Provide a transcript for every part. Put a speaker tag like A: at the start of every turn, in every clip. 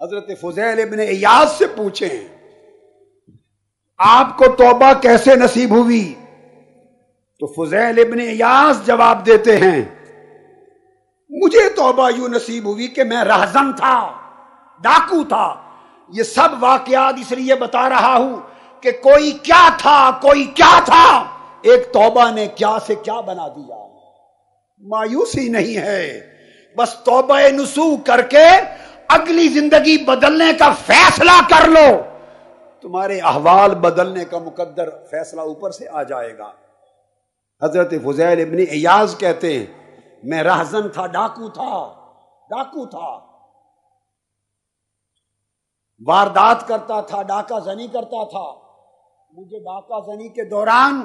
A: حضرت فضیل ابن عیاض سے پوچھیں آپ کو توبہ کیسے نصیب ہوئی؟ تو فضیل ابن عیاض جواب دیتے ہیں مجھے توبہ یوں نصیب ہوئی کہ میں رہزن تھا، ڈاکو تھا۔ یہ سب واقعات اس لیے بتا رہا ہوں کہ کوئی کیا تھا، کوئی کیا تھا، ایک توبہ نے کیا سے کیا بنا دیا۔ مایوسی نہیں ہے، بس توبہ نصوح کر کے اگلی زندگی بدلنے کا فیصلہ کر لو، تمہارے احوال بدلنے کا مقدر فیصلہ اوپر سے آ جائے گا۔ حضرت فضیل ابن عیاض کہتے ہیں میں رہزن تھا، ڈاکو تھا، واردات کرتا تھا، ڈاکہ زنی کرتا تھا۔ مجھے ڈاکہ زنی کے دوران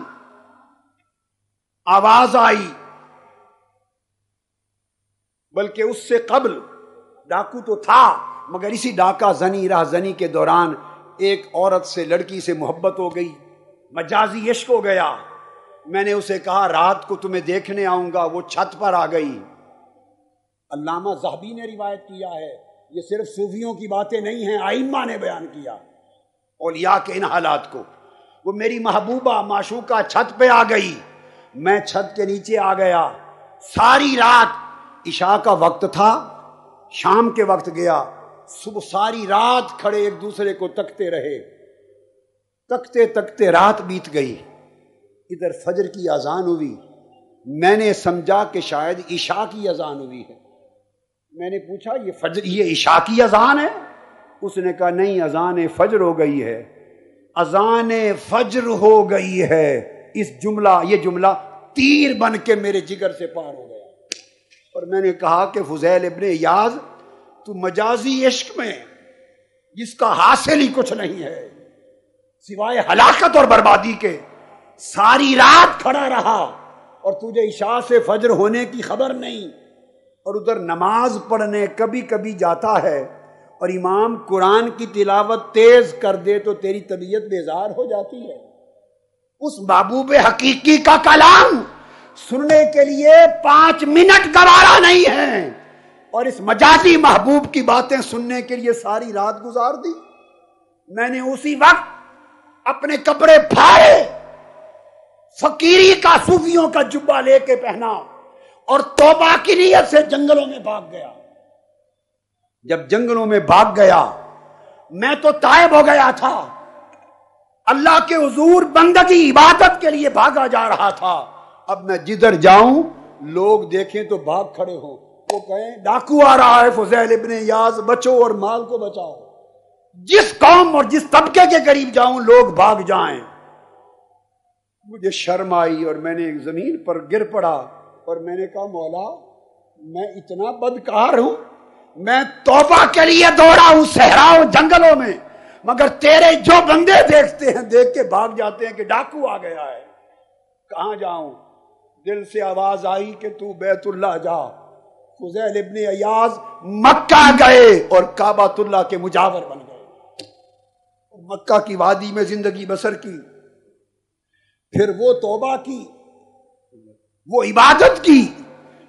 A: آواز آئی، بلکہ اس سے قبل ڈاکو تو تھا، مگر اسی ڈاکہ زنی راہ زنی کے دوران ایک عورت سے، لڑکی سے محبت ہو گئی، مجازی عشق ہو گیا۔ میں نے اسے کہا رات کو تمہیں دیکھنے آؤں گا، وہ چھت پر آ گئی۔ علامہ ذہبی نے روایت کیا ہے، یہ صرف صوفیوں کی باتیں نہیں ہیں، ائمہ نے بیان کیا اولیاء کے ان حالات کو۔ وہ میری محبوبہ معشوقہ چھت پہ آ گئی، میں چھت کے نیچے آ گیا۔ ساری رات، عشاء کا وقت تھا، شام کے وقت گیا، صبح ساری رات کھڑے ایک دوسرے کو تکتے رہے، تکتے تکتے رات بیت گئی۔ ادھر فجر کی اذان ہوئی، میں نے سمجھا کہ شاید عشاء کی اذان ہوئی ہے۔ میں نے پوچھا یہ عشاء کی اذان ہے؟ اس نے کہا نہیں، اذان فجر ہو گئی ہے، اذان فجر ہو گئی ہے۔ یہ جملہ تیر بن کے میرے جگر سے پار ہو گیا۔ اور میں نے کہا کہ فضیل ابن عیاض تو مجازی عشق میں جس کا حاصل ہی کچھ نہیں ہے سوائے ہلاکت اور بربادی کے، ساری رات کھڑا رہا اور تجھے عشاء سے فجر ہونے کی خبر نہیں، اور ادھر نماز پڑھنے کبھی کبھی جاتا ہے اور امام قرآن کی تلاوت تیز کر دے تو تیری طبیعت بیزار ہو جاتی ہے۔ اس محبوب حقیقی کا کلام سننے کے لیے 5 منٹ گوارا نہیں ہے، اور اس مجازی محبوب کی باتیں سننے کے لیے ساری رات گزار دی۔ میں نے اسی وقت اپنے کپڑے پھاڑے، فقیری کا، صوفیوں کا جبہ لے کے پہنا اور توبہ کی نیت سے جنگلوں میں بھاگ گیا۔ جب جنگلوں میں بھاگ گیا، میں تو تائب ہو گیا تھا، اللہ کے حضور بندگی عبادت کے لیے بھاگا جا رہا تھا۔ اب میں جدھر جاؤں لوگ دیکھیں تو بھاگ کھڑے ہوں، وہ کہیں ڈاکو آ رہا ہے فضیل ابن عیاض، بچو اور مال کو بچاؤ۔ جس قوم اور جس طبقے کے قریب جاؤں لوگ بھاگ جائیں۔ مجھے شرم آئی اور میں نے زمین پر گر پڑا اور میں نے کہا مولا میں اتنا بدکار ہوں، میں توبہ کے لیے دوڑا ہوں صحراؤں جنگلوں میں، مگر تیرے جو بندے دیکھتے ہیں دیکھ کے بھاگ جاتے ہیں کہ ڈاکو آ گیا ہے، کہاں جاؤں؟ دل سے آواز آئی کہ تو بیت اللہ جا۔ فضیل ابن عیاض مکہ گئے اور کعبۃ اللہ کے مجاور بن گئے، مکہ کی وادی میں زندگی بسر کی۔ پھر وہ توبہ کی، وہ عبادت کی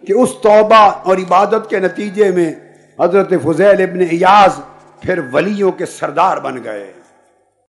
A: کہ اس توبہ اور عبادت کے نتیجے میں حضرت فضیل ابن عیاض پھر ولیوں کے سردار بن گئے۔